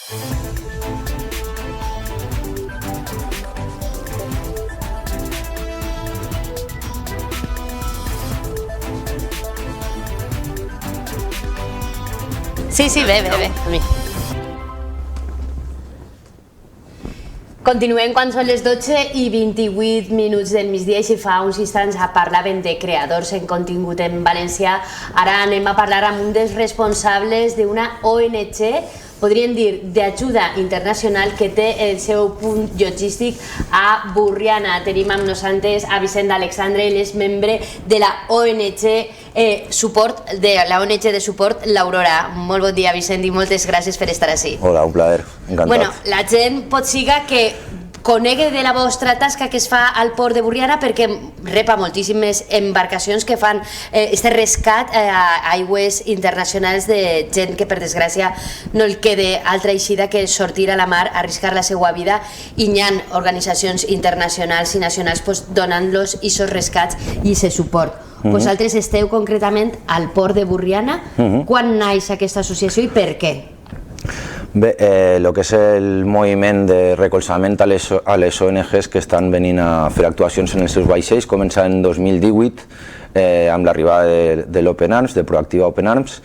Sí, bé. Continuem quan són les 12:28 del migdia i si fa uns instants parlaven de creadors en contingut en valencià. Ara anem a parlar amb un dels responsables d'una ONG, podríem dir d'ajuda internacional, que té el seu punt logístic a Borriana. Tenim amb nosaltres a Vicent Alexandre, ell és membre de la ONG de suport l'Aurora. Molt bon dia, Vicent, i moltes gràcies per estar ací. Hola, un plaer, encantat. Bueno, la gent pot siga que conegui de la vostra tasca que es fa al port de Borriana perquè repa moltíssimes embarcacions que fan este rescat a aigües internacionals de gent que per desgràcia no el queda altra eixida que sortir a la mar, arriscar la seva vida, i hi ha organitzacions internacionals i nacionals donant-los aquests rescats i aquest suport. Vosaltres esteu concretament al port de Borriana. Quan naix aquesta associació i per què? Bé, el que és el moviment de recolzament a les ONGs que estan venint a fer actuacions en els seus vaixells comença en 2018 amb l'arribada de l'Open Arms, de Proactiva Open Arms.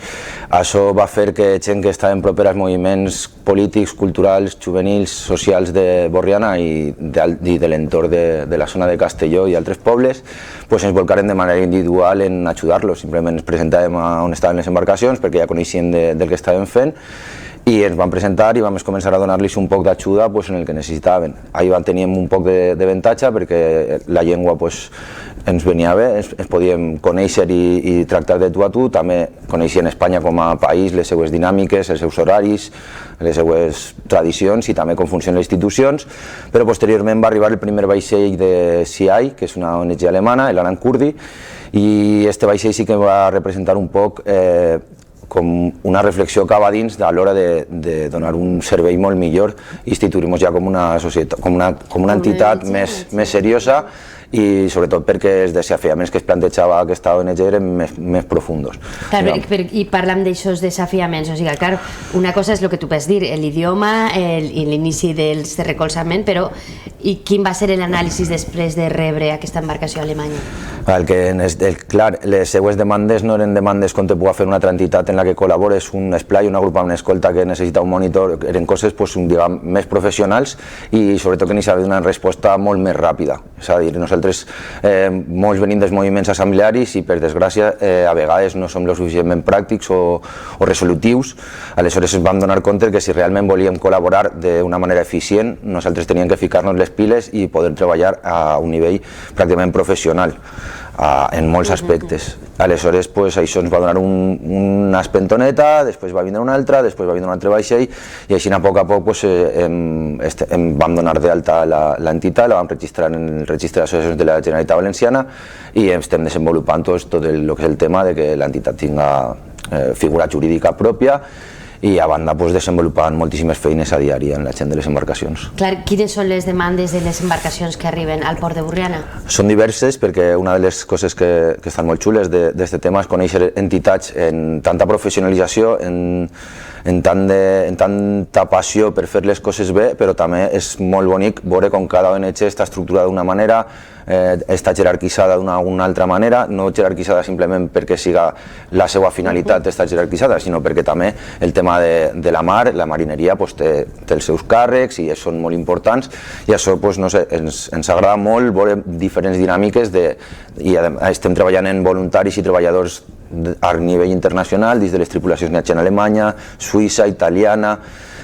Això va fer que gent que estaven propera als moviments polítics, culturals, juvenils, socials de Borriana i de l'entorn de la zona de Castelló i altres pobles ens volcaren de manera individual en ajudar-los. Simplement ens presentàvem on estaven les embarcacions perquè ja coneixien del que estàvem fent i ens van presentar i vam començar a donar-los un poc d'ajuda en el que necessitaven. Ahir teníem un poc d'avantatge perquè la llengua ens venia bé, ens podíem conèixer i tractar de tu a tu, també coneixien Espanya com a país, les seues dinàmiques, els seus horaris, les seues tradicions i també com funcionen les institucions, però posteriorment va arribar el primer vaixell de CI, que és una ONG alemana, l'Alan Kurdi, i aquest vaixell sí que va representar un poc com una reflexió cap a dins a l'hora de donar un servei molt millor i instituir-nos ja com una societat, com una entitat més seriosa i sobretot perquè els desafiaments que es plantejava aquesta ONG eren més profundos. I parlam d'aixòs desafiaments, o sigui, clar, una cosa és el que tu vas dir, l'idioma i l'inici del recolzament, però i quin va ser l'anàlisi després de rebre aquesta embarcació a Alemanya? Clar, les seues demandes no eren demandes com te pugui fer una altra entitat en la que col·labores, un esplai, un agrupament escolta que necessita un monitor, eren coses més professionals i sobretot que necessitaven una resposta molt més ràpida. És a dir, nosaltres molts venim dels moviments assemblearis i per desgràcia a vegades no som lo suficientment pràctics o resolutius. Aleshores ens vam donar compte que si realment volíem col·laborar d'una manera eficient nosaltres teníem que ficar-nos les piles i poder treballar a un nivell pràcticament professional en molts aspectes. Aleshores això ens va donar una espentoneta, després va vindre una altra, després va vindre un altre vaixell i així a poc vam donar d'alta l'entitat, la vam registrar en el registre d'associacions de la Generalitat Valenciana i estem desenvolupant tot el que és el tema de que l'entitat tinga figura jurídica pròpia i a banda desenvolupant moltíssimes feines a diari en la gent de les embarcacions. Clar, quines són les demandes de les embarcacions que arriben al port de Borriana? Són diverses perquè una de les coses que estan molt xules d'aquest tema és conèixer entitats en tanta professionalització, en tanta passió per fer les coses bé, però també és molt bonic veure com cada ONG està estructurada d'una manera, està jerarquitzada d'una altra manera, no jerarquitzada simplement perquè siga la seva finalitat està jerarquitzada, sinó perquè també el tema de la mar, la marineria té els seus càrrecs i són molt importants i això ens agrada molt veure diferents dinàmiques i estem treballant en voluntaris i treballadors a nivell internacional, des de les tripulacions que hi ha a Alemanya, Suïssa, italiana,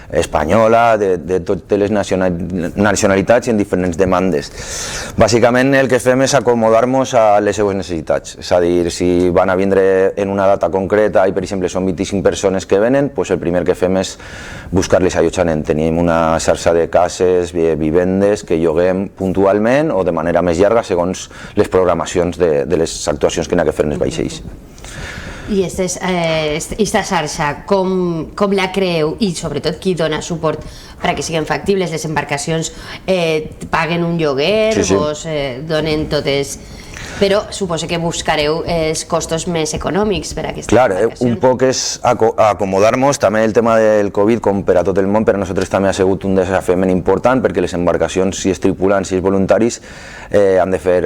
espanyola, de totes les nacionalitats i en diferents demandes. Bàsicament el que fem és acomodar-nos a les seues necessitats, és a dir, si van a vindre en una data concreta i per exemple són 25 persones que venen, el primer que fem és buscar-les allotjament. Tenim una xarxa de cases, vivendes que lloguem puntualment o de manera més llarga segons les programacions de les actuacions que n'hi ha que fer en els vaixells. I aquesta xarxa, com la creeu i sobretot qui dona suport perquè siguin factibles? Les embarcacions paguen un lloguer, vos donen totes Però suposo que buscareu els costos més econòmics per a aquestes embarcacions. Clar, un poc és acomodar-nos, també el tema del Covid, com per a tot el món, per a nosaltres també ha sigut un desafiament important, perquè les embarcacions, si és tripulant, si és voluntaris, han de fer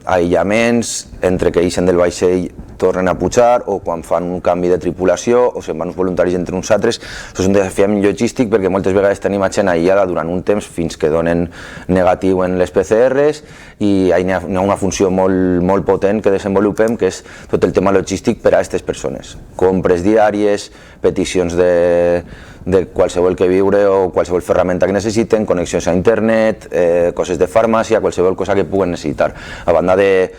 aïllaments entre que ixen del vaixell tornen a pujar, o quan fan un canvi de tripulació, o se'n van uns voluntaris entre uns altres. Això és un desafiament logístic perquè moltes vegades tenim gent aïllada durant un temps fins que donen negatiu en les PCRs, i hi ha una funció molt potent que desenvolupem, que és tot el tema logístic per a aquestes persones. Compres diàries, peticions de qualsevol que viure o qualsevol ferramenta que necessiten, connexions a internet, coses de farmàcia, qualsevol cosa que puguen necessitar. A banda de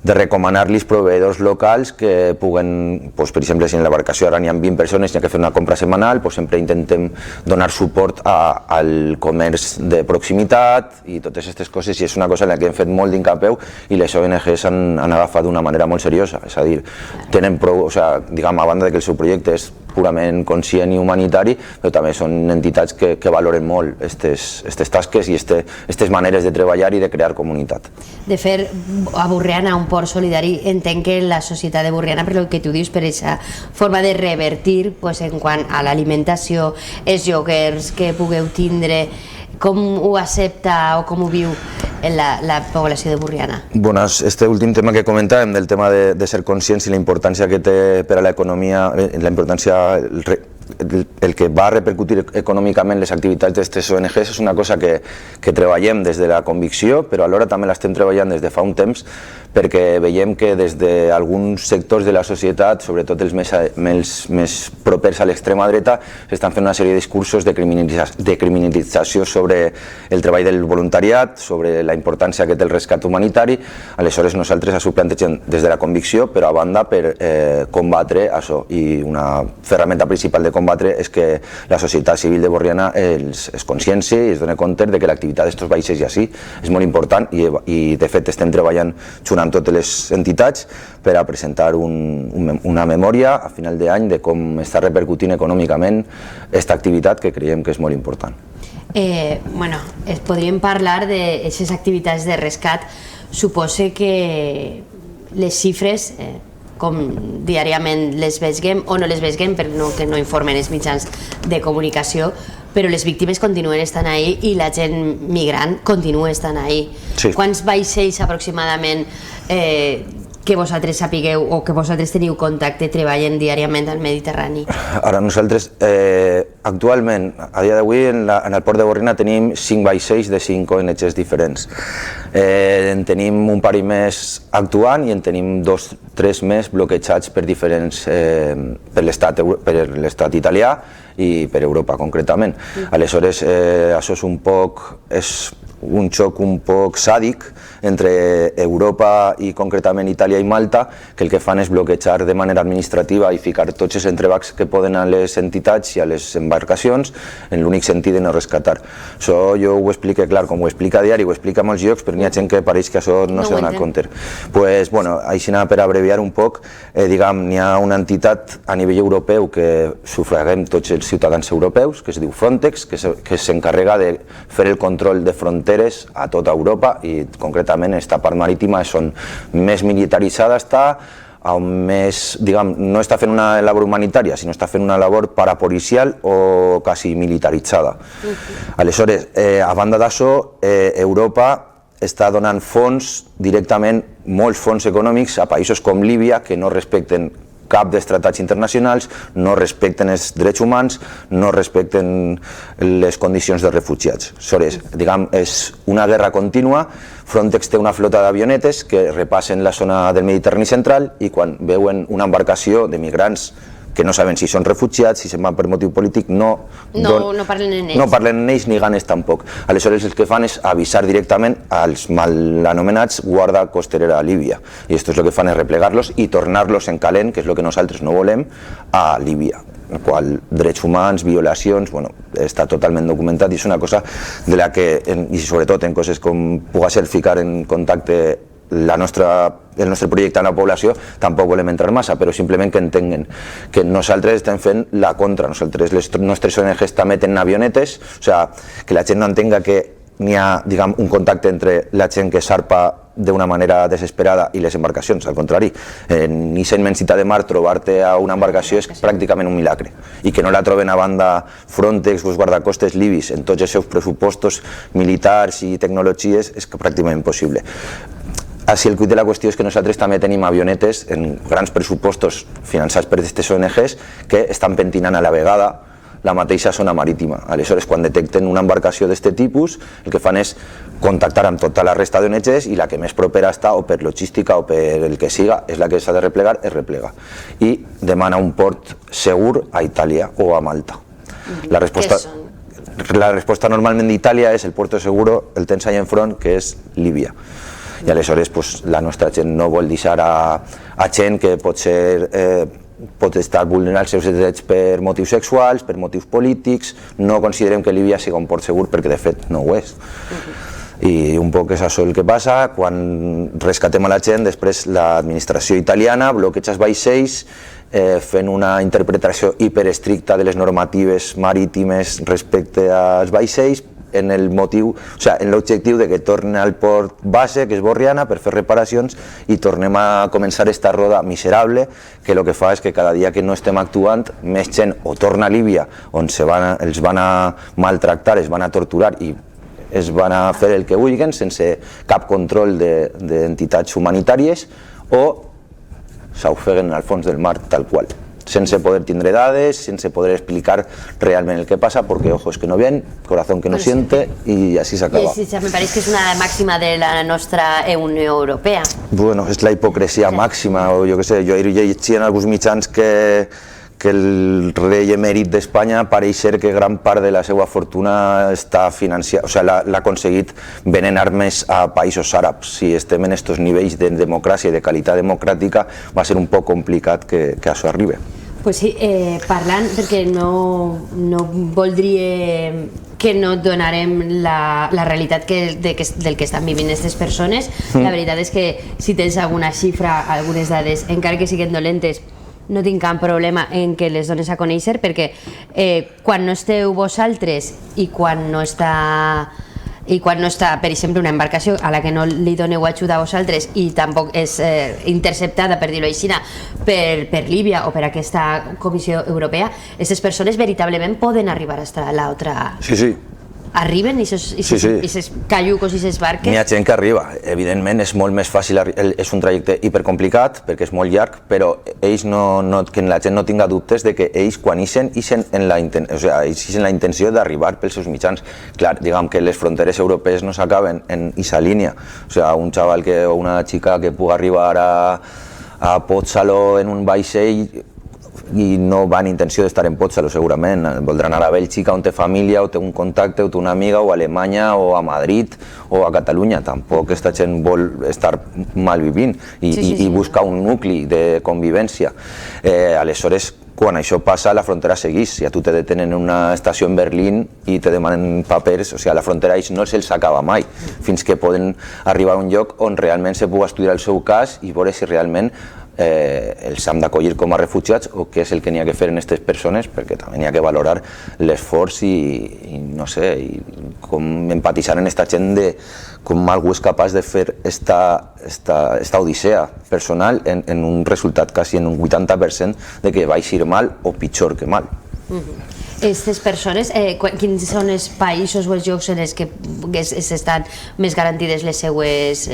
recomanar-los proveïdors locals que puguen, per exemple, si en l'embarcació ara n'hi ha 20 persones i hi ha que fer una compra setmanal, sempre intentem donar suport al comerç de proximitat i totes aquestes coses, i és una cosa en la que hem fet molt d'incapeu i les ONGs han agafat d'una manera molt seriosa. És a dir, tenen prou, diguem, a banda que el seu projecte és purament conscient i humanitari, però també són entitats que valoren molt aquestes tasques i aquestes maneres de treballar i de crear comunitat. De fer a Borriana un port solidari, entenc que la societat de Borriana, per el que tu dius, per aquesta forma de revertir en quant a l'alimentació, els lloguers que pugueu tindre, com ho accepta o com ho viu la població de Borriana? Bueno, este últim tema que comentàvem, del tema de ser conscients i la importància que té per a l'economia, la importància, el que va repercutir econòmicament les activitats d'aquestes ONGs, és una cosa que treballem des de la convicció, però alhora també l'estem treballant des de fa un temps, perquè veiem que des d'alguns sectors de la societat, sobretot els més propers a l'extrema dreta, s'estan fent una sèrie de discursos de criminalització sobre el treball del voluntariat, sobre la importància que té el rescat humanitari. Aleshores nosaltres ens ho plantegem des de la convicció, però a banda per combatre això, i una ferramenta principal de combatre és que la societat civil de Borriana es conscienci i es doni compte que l'activitat d'aquests vaixells i així és molt important, i de fet estem treballant junt amb totes les entitats per a presentar una memòria a final d'any de com està repercutint econòmicament aquesta activitat, que creiem que és molt important. Podríem parlar d'aquestes activitats de rescat. Suposo que les xifres, com diàriament les veiem o no les veiem, perquè no informen els mitjans de comunicació, però les víctimes continuen estant ahí i la gent migrant continua estant ahí. Sí. Quants vaixells aproximadament que vosaltres sapigueu o que vosaltres teniu contacte treballen diàriament al Mediterrani? Ara nosaltres, actualment, a dia d'avui, en el port de Borriana tenim 5 vaixells de 5 ONGs diferents. En tenim un parell més actuant i en tenim 2-3 més bloquejats per l'estat italià i per Europa concretament. Aleshores, això és un xoc un poc sàdic entre Europa i concretament Itàlia i Malta, que el que fan és bloquejar de manera administrativa i ficar tots els entrebancs que poden a les entitats i a les embarcacions en l'únic sentit de no rescatar. Això jo ho explico clar, com ho explica a diari, ho explica a molts llocs, però n'hi ha gent que pareix que això no se dona compte. Pues, bueno, així per abreviar un poc, n'hi ha una entitat a nivell europeu que sufraguem tots els ciutadans europeus, que es diu Frontex, que s'encarrega de fer el control de fronteres a tota Europa, i concretament aquesta part marítima és on més militaritzada està, on més, no està fent una labor humanitària, sinó està fent una labor parapolicial o quasi militaritzada. Aleshores, a banda d'això, Europa està donant fons directament, molts fons econòmics a països com Líbia, que no respecten cap dels tractats internacionals, no respecten els drets humans, no respecten les condicions de refugiats. És una guerra contínua. Frontex té una flota d'avionetes que repassen la zona del Mediterrani central, i quan veuen una embarcació de migrants que no saben si són refugiats, si se'n van per motiu polític, no parlen en ells. No parlen en ells ni ganes tampoc. Aleshores el que fan és avisar directament als mal anomenats guarda costerera a Líbia, i esto és el que fan és replegar-los i tornar-los en calent, que és el que nosaltres no volem, a Líbia, en el qual drets humans, violacions, està totalment documentat, i és una cosa de la que, i sobretot en coses com pugui ser ficar en contacte el nostre projecte en la població, tampoc volem entrar massa, però simplement que entenguen que nosaltres estem fent la contra. Les nostres ONGs també tenen avionetes, que la gent no entenga que n'hi ha, diguem, un contacte entre la gent que s'arpa d'una manera desesperada i les embarcacions, al contrari. En aquesta immensitat de mar, trobar-te a una embarcació és pràcticament un milagre, i que no la troben a banda Frontex o els guardacostes libis en tots els seus pressupostos militars i tecnologies és pràcticament impossible. Així el cuit de la qüestió és que nosaltres també tenim avionetes en grans pressupostos finançats per aquestes ONGs que estan pentinant a la vegada la mateixa zona marítima. Aleshores, quan detecten una embarcació d'aquest tipus, el que fan és contactar amb tota la resta d'ONGs i la que més propera està, o per logística o per el que siga, és la que s'ha de replegar, es replega. I demana un port segur a Itàlia o a Malta. La resposta normalment d'Itàlia és el puerto seguro, el tens allà enfront, que és Líbia. I aleshores la nostra gent no vol deixar a gent que pot estar vulnerant els seus drets per motius sexuals, per motius polítics. No considerem que Líbia sigui un port segur perquè de fet no ho és. I un poc és això el que passa. Quan rescatem a la gent, després l'administració italiana bloqueja els vaixells fent una interpretació hiperestricta de les normatives marítimes respecte als vaixells en l'objectiu de que torni al port base, que és Borriana, per fer reparacions i tornem a començar aquesta roda miserable que el que fa és que cada dia que no estem actuant més gent o torna a Líbia on els van a maltractar, es van a torturar i es van a fer el que vulguin sense cap control d'entitats humanitàries, o s'ofeguen al fons del mar tal qual, sense poder tindre dades, sense poder explicar realment el que passa, porque ojos que no ven, corazón que no siente, i així s'acaba. Me pareix que és una màxima de la nostra Unió Europea. Bueno, és la hipocresia màxima, o jo què sé, jo he llegit en alguns mitjans que el rei emèrit d'Espanya pareix ser que gran part de la seva fortuna està financiada, l'ha aconseguit venent armes a països àrabs. Si estem en aquests nivells de democràcia i de qualitat democràtica, va ser un poc complicat que això arribi. Pues sí, parlant, perquè no voldria que no donarem la realitat del que estan vivint aquestes persones. La veritat és que si tens alguna xifra, algunes dades, encara que siguin dolentes, no tinc cap problema en que les dones a conèixer, perquè quan no esteu vosaltres i quan no està, per exemple, una embarcació a la que no li doneu ajuda a vosaltres i tampoc és interceptada, per dir-ho així, per Líbia o per aquesta Comissió Europea, aquestes persones veritablement poden arribar a estar a l'altra... Sí. Arriben i aquests caiucos i aquests barques? N'hi ha gent que arriba. Evidentment és molt més fàcil, és un trajecte hipercomplicat perquè és molt llarg, però ells que la gent no tinga dubtes de que ells quan ixen en la intenció d'arribar pels seus mitjans. Clar, diguem que les fronteres europees no s'acaben en aquesta línia. Un xaval o una xica que pugui arribar a Pozzalo en un vaixell i no va en intenció d'estar en Pozzalo, segurament voldrà anar a Bèlgica on té família o té un contacte o té una amiga, o a Alemanya o a Madrid o a Catalunya. Tampoc aquesta gent vol estar malvivint i buscar un nucli de convivència. Aleshores, quan això passa, la frontera segueix. Si a tu te detenen en una estació en Berlín i te demanen papers, la frontera no se'ls acaba mai, fins que poden arribar a un lloc on realment se pugui estudiar el seu cas i veure si realment els hem d'acollir com a refugiats o què és el que n'hi ha que fer en aquestes persones, perquè també n'hi ha que valorar l'esforç i no sé, com empatitzar en aquesta gent de com algú és capaç de fer esta odissea personal en un resultat quasi en un 80% de que vagi mal o pitjor que mal. Aquestes persones, quins són els països o els llocs en els que estan més garantides les seues...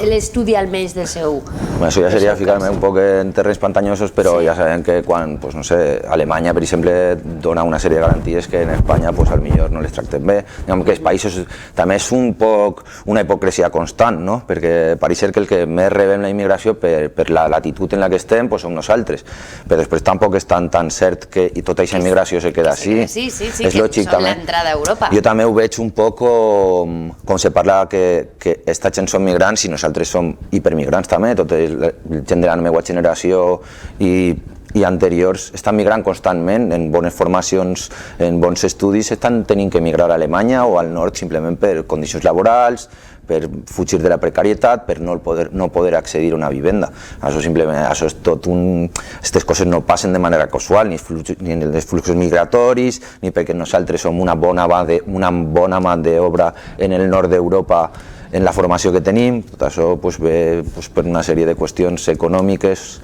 l'estudi almenys del seu... Això ja seria ficar-me un poc en terrenys pantanyosos, però ja sabem que quan, no sé, Alemanya, per exemple, dona una sèrie de garanties que en Espanya, potser no les tracten bé. Diguem que els països també és un poc una hipocresia constant, no? Perquè pareix ser que el que més rebem la immigració per la latitud en la que estem som nosaltres, però després tampoc és tan cert que tota aquesta immigració se queda així. Sí, és lògic també. L'entrada a Europa. Jo també ho veig un poc com se parla que aquesta gent són migrants i nosaltres som hipermigrants també, tota la gent de la meva generació i anteriors estan migrant constantment en bones formacions, en bons estudis, estan tenint que migrar a Alemanya o al nord simplement per condicions laborals, per fugir de la precarietat, per no poder accedir a una vivenda. Això és tot aquestes coses no passen de manera casual, ni els fluxos migratoris, ni perquè nosaltres som una bona mà d'obra en el nord d'Europa en la formació que tenim. Tot això ve per una sèrie de qüestions econòmiques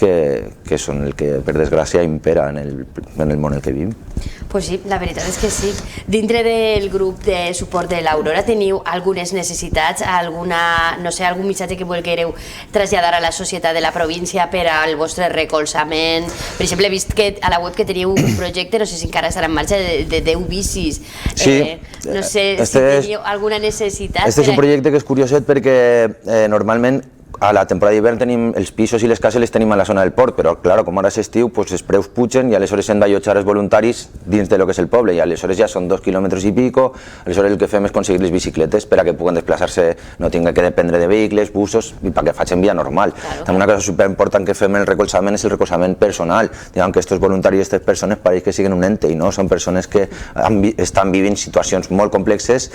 que són el que, per desgràcia, impera en el món en què vivim. Pues sí, la veritat és que sí. Dintre del grup de suport de l'Aurora teniu algunes necessitats, algun missatge que volguereu traslladar a la societat de la província per al vostre recolzament? Per exemple, he vist que a la web que teniu un projecte, no sé si encara estarà en marxa, de 10 bicis. No sé si teniu alguna necessitat. Este és un projecte que és curioset perquè normalment a la temporada d'hivern tenim els pisos i les cases les tenim a la zona del port, però clar, com ara és estiu, els preus pugen i aleshores hem d'allotjar els voluntaris dins de lo que és el poble i aleshores ja són 2 quilòmetres i pico, aleshores el que fem és aconseguir les bicicletes per a que puguen desplaçar-se, no tinguin que dependre de vehicles, busos i perquè facin via normal. També una cosa superimportant que fem en el recolzament és el recolzament personal. Diguem que aquests voluntaris i aquestes persones pareix que siguin un ente i no, són persones que estan vivint situacions molt complexes,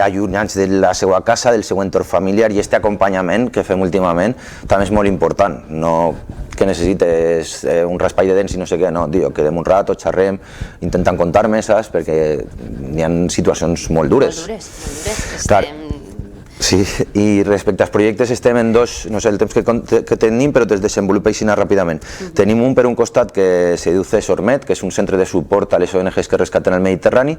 allunyats de la seva casa, del seu entorn familiar i aquest acompanyament que fem últimament també és molt important, no que necessites un raspall de dents i no sé què, no, quedem un rato, xerrem, intentant contar-me, saps? Perquè hi ha situacions molt dures. Molt dures. Sí, i respecte als projectes estem en dos, no sé el temps que tenim, però te'ls desenvolupo així ràpidament. Tenim un per un costat que se diu CESORMED, que és un centre de suport a les ONGs que rescaten el Mediterrani,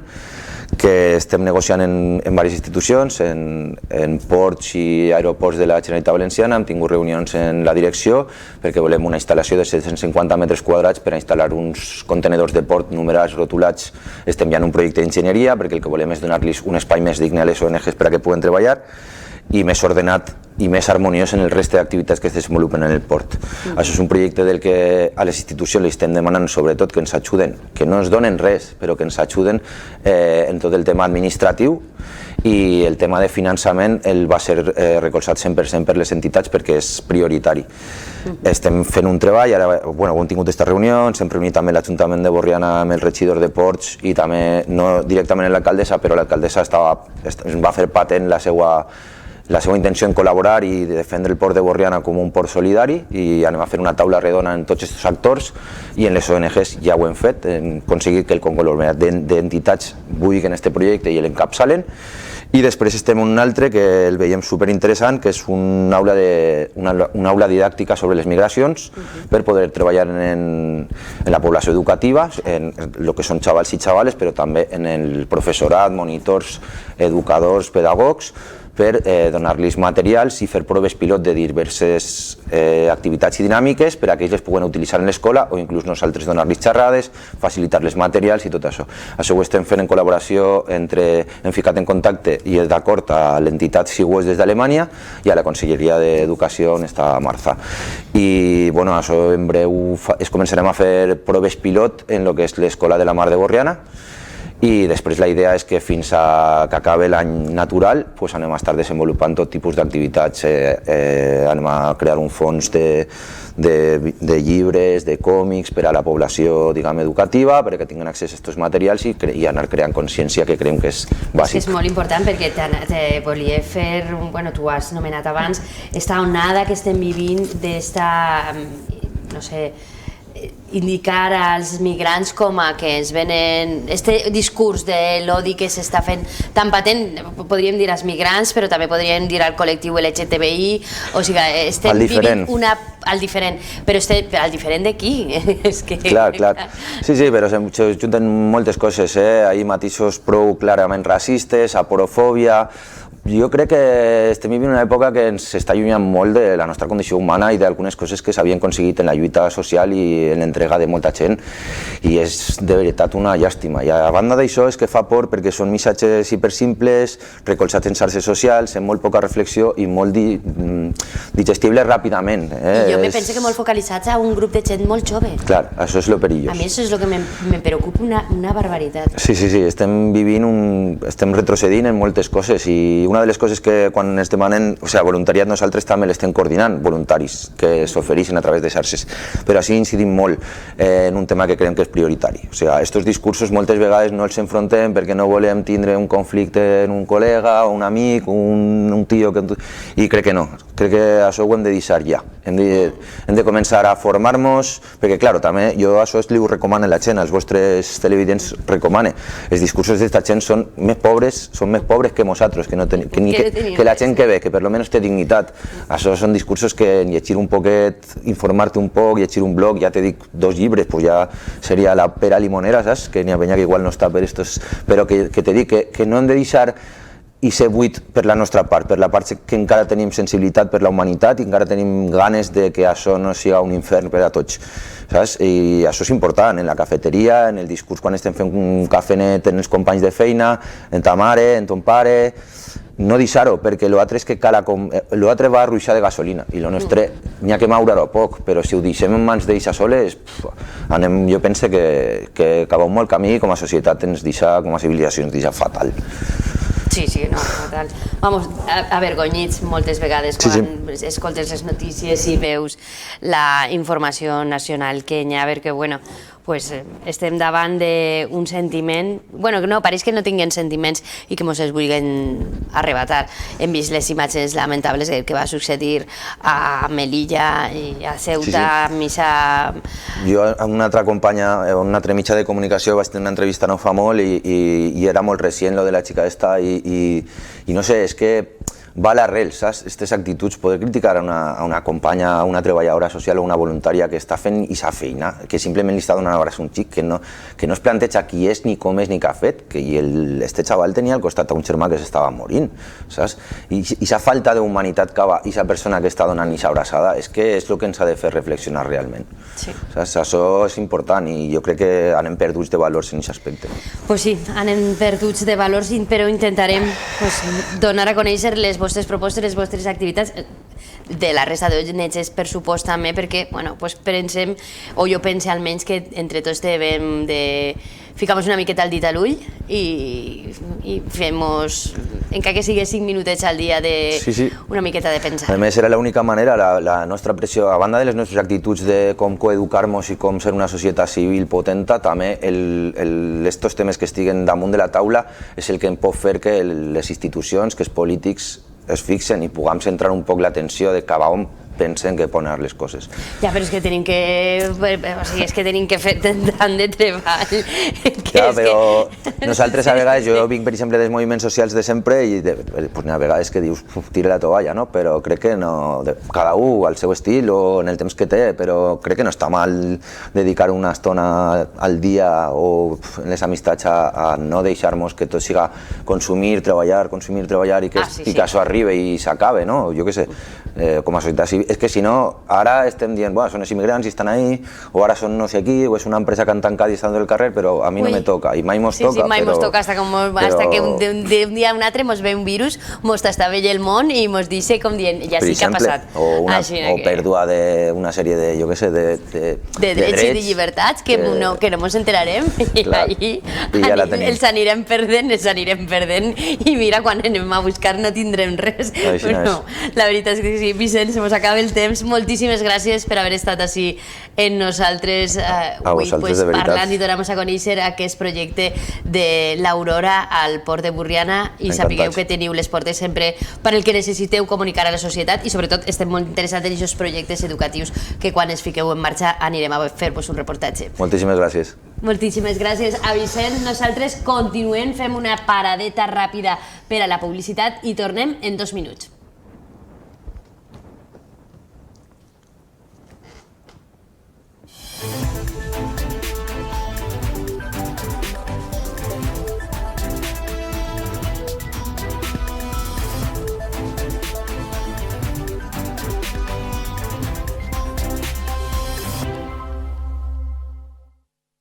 que estem negociant en diverses institucions, en ports i aeroports de la Generalitat Valenciana. Hem tingut reunions en la direcció perquè volem una instal·lació de 750 metres quadrats per a instal·lar uns contenedors de port numerats, rotulats. Estem ja en un projecte d'enginyeria perquè el que volem és donar-los un espai més digne a les ONGs per a que puguen treballar i més ordenat i més harmoniós en el reste d'activitats que es desenvolupen en el port. Això és un projecte del que a les institucions li estem demanant sobretot que ens ajuden, que no ens donen res, però que ens ajuden en tot el tema administratiu i el tema de finançament el va ser recolzat 100% per les entitats perquè és prioritari. Estem fent un treball, ara hem tingut aquestes reunions, hem reunit també l'Ajuntament de Borriana amb el regidor de ports i també, no directament l'alcaldessa, però l'alcaldessa va fer patent la seva intenció en col·laborar i defendre el port de Borriana com un port solidari i anem a fer una taula redona en tots aquests actors i en les ONGs ja ho hem fet, hem aconseguit que el conglomerat d'entitats vulguin aquest projecte i l'encapçalen i després estem en un altre que el veiem superinteressant, que és una aula didàctica sobre les migracions per poder treballar en la població educativa, en el que són xavals i xavales, però també en el professorat, monitors, educadors, pedagogs, per donar-los materials i fer proves pilot de diverses activitats i dinàmiques per a que ells les puguen utilitzar en l'escola o inclús nosaltres donar-los xerrades, facilitar-les materials i tot això. Això ho estem fent en col·laboració hem ficat en contacte i d'acord a l'entitat SIGUES des d'Alemanya i a la Conselleria d'Educació on està Marza. I això en breu començarem a fer proves pilot en el que és l'Escola de la Mar de Borriana i després la idea és que fins que acabi l'any natural anem a estar desenvolupant tot tipus d'activitats, anem a crear un fons de llibres, de còmics per a la població educativa perquè tinguin accés a aquests materials i anar creant consciència que creiem que és bàsic. És molt important perquè volia fer, tu has nomenat abans, esta onada que estem vivint d'esta, no sé, indicar als migrants com a que ens venen este discurs de l'odi que s'està fent tan patent, podríem dir als migrants però també podríem dir al col·lectiu LGTBI, o sigui, estem vivint al diferent, però al diferent de qui? Clar. Sí, però se junten moltes coses, hi ha matisos prou clarament racistes, aporofòbia. Jo crec que estem vivint una època que ens està allunyant molt de la nostra condició humana i d'algunes coses que s'havien aconseguit en la lluita social i en l'entrega de molta gent i és de veritat una llàstima. I a banda d'això és que fa por perquè són missatges hipersimples, recolzats en xarxes socials, amb molt poca reflexió i molt digestibles ràpidament. I jo me penso que molt focalitzats a un grup de gent molt jove. Clar, això és lo perillós. A mi això és el que me preocupa una barbaritat. Sí, estem retrocedint en moltes coses i una de les coses que quan ens demanen, o sigui, voluntariat nosaltres també l'estem coordinant, voluntaris que s'ofereixen a través de xarxes, però així incidim molt en un tema que creiem que és prioritari. O sigui, aquests discursos moltes vegades no els enfrontem perquè no volem tindre un conflicte en un col·lega, un amic, un tio, i crec que no, crec que això ho hem de deixar ja. Hem de començar a formar-nos, perquè clar, també jo això li ho recomano a la gent, als vostres televidents recomane. Els discursos d'esta gent són més pobres que nosaltres, que la gent que ve, que per lo menos té dignitat. Això són discursos que llegir un poquet, informar-te un poc, llegir un blog, ja te dic 2 llibres, pues ja seria la pera limonera, saps? Que n'hi ha penya que igual no està per estos, però que te dic que no hem de deixar i ser buit per la nostra part, per la part que encara tenim sensibilitat per la humanitat i encara tenim ganes de que això no sigui un infern per a tots, saps? I això és important, en la cafeteria, en el discurs quan estem fent un cafenet en els companys de feina, en ta mare, en ton pare, no deixar-ho, perquè l'altre és que l'altre va a ruixar de gasolina i el nostre n'hi ha que moure-ho poc, però si ho deixem en mans d'ells soles, jo penso que acabem molt camí com a societat ens deixa, com a civilització ens deixa fatal. Sí, no, total. Vamos, avergonyits moltes vegades quan escoltes les notícies i veus la informació nacional que hi ha, perquè, bueno, pues estem davant d'un sentiment, bueno, no, pareix que no tinguin sentiments i que mos els vulguin arrebatar. Hem vist les imatges lamentables que va succeir a Melilla i a Ceuta, a Missa... Jo amb una altra companya, un altre mitjà de comunicació, vaig tenir una entrevista no fa molt i era molt recient lo de la xica esta i no sé, és que va a l'arrel, saps? Aquestes actituds, poder criticar a una companya, a una treballadora social o una voluntària que està fent aquesta feina, que simplement li està donant un abraç a un xic, que no es planteja qui és, ni com és, ni què ha fet, que este xaval tenia al costat a un germà que s'estava morint, saps? I aquesta falta d'humanitat que va aquesta persona que està donant aquesta abraçada és que és el que ens ha de fer reflexionar realment. Saps? Això és important i jo crec que anem perduts de valors en aquest aspecte. Pues sí, anem perduts de valors, però intentarem donar a conèixer les vostres propostes, les vostres activitats, de la resta d'ONGs per supost també, perquè pensem, o jo pense almenys que entre tots devem de ficar-nos una miqueta el dit a l'ull i fem-nos, encara que sigui 5 minutets al dia, una miqueta de pensar. A més, era l'única manera, la nostra pressió, a banda de les nostres actituds de com coeducar-nos i com ser una societat civil potenta, també estos temes que estiguen damunt de la taula és el que em pot fer que les institucions, que els polítics es fixen i puguem centrar un poc l'atenció de cap a on pensen que ponen les coses. Ja, però és que tenim que fer tant de treball. Ja, però nosaltres a vegades, jo vinc per exemple dels moviments socials de sempre i n'hi ha vegades que dius, tira la tovalla, no? Però crec que no, cada un al seu estil o en el temps que té, però crec que no està mal dedicar una estona al dia o en les amistats a no deixar-nos que tot siga consumir, treballar i que això arribi i s'acabe, no? Jo què sé, com a societat civil. És que si no, ara estem dient, són els immigrants i estan ahí, o ara són no sé qui, o és una empresa que han tancat i estan del carrer, però a mi no me toca, i mai mos toca. Sí, mai mos toca, hasta que un dia a un altre mos ve un virus, mos està bé el món i mos dice com dient, ja sí que ha passat. O pèrdua d'una sèrie de, jo què sé, de drets i de llibertats que no mos enterarem i allí els anirem perdent i mira, quan anem a buscar no tindrem res. La veritat és que sí, Vicent, se mos acaba el temps. Moltíssimes gràcies per haver estat així en nosaltres avui parlant i donar-nos a conèixer aquest projecte de l'Aurora al Port de Borriana i sapigueu que teniu les portes sempre per el que necessiteu comunicar a la societat i sobretot estem molt interessats en aquests projectes educatius que quan es fiqueu en marxa anirem a fer-vos un reportatge. Moltíssimes gràcies. Moltíssimes gràcies a Vicent. Nosaltres continuem, fem una paradeta ràpida per a la publicitat i tornem en 2 minuts.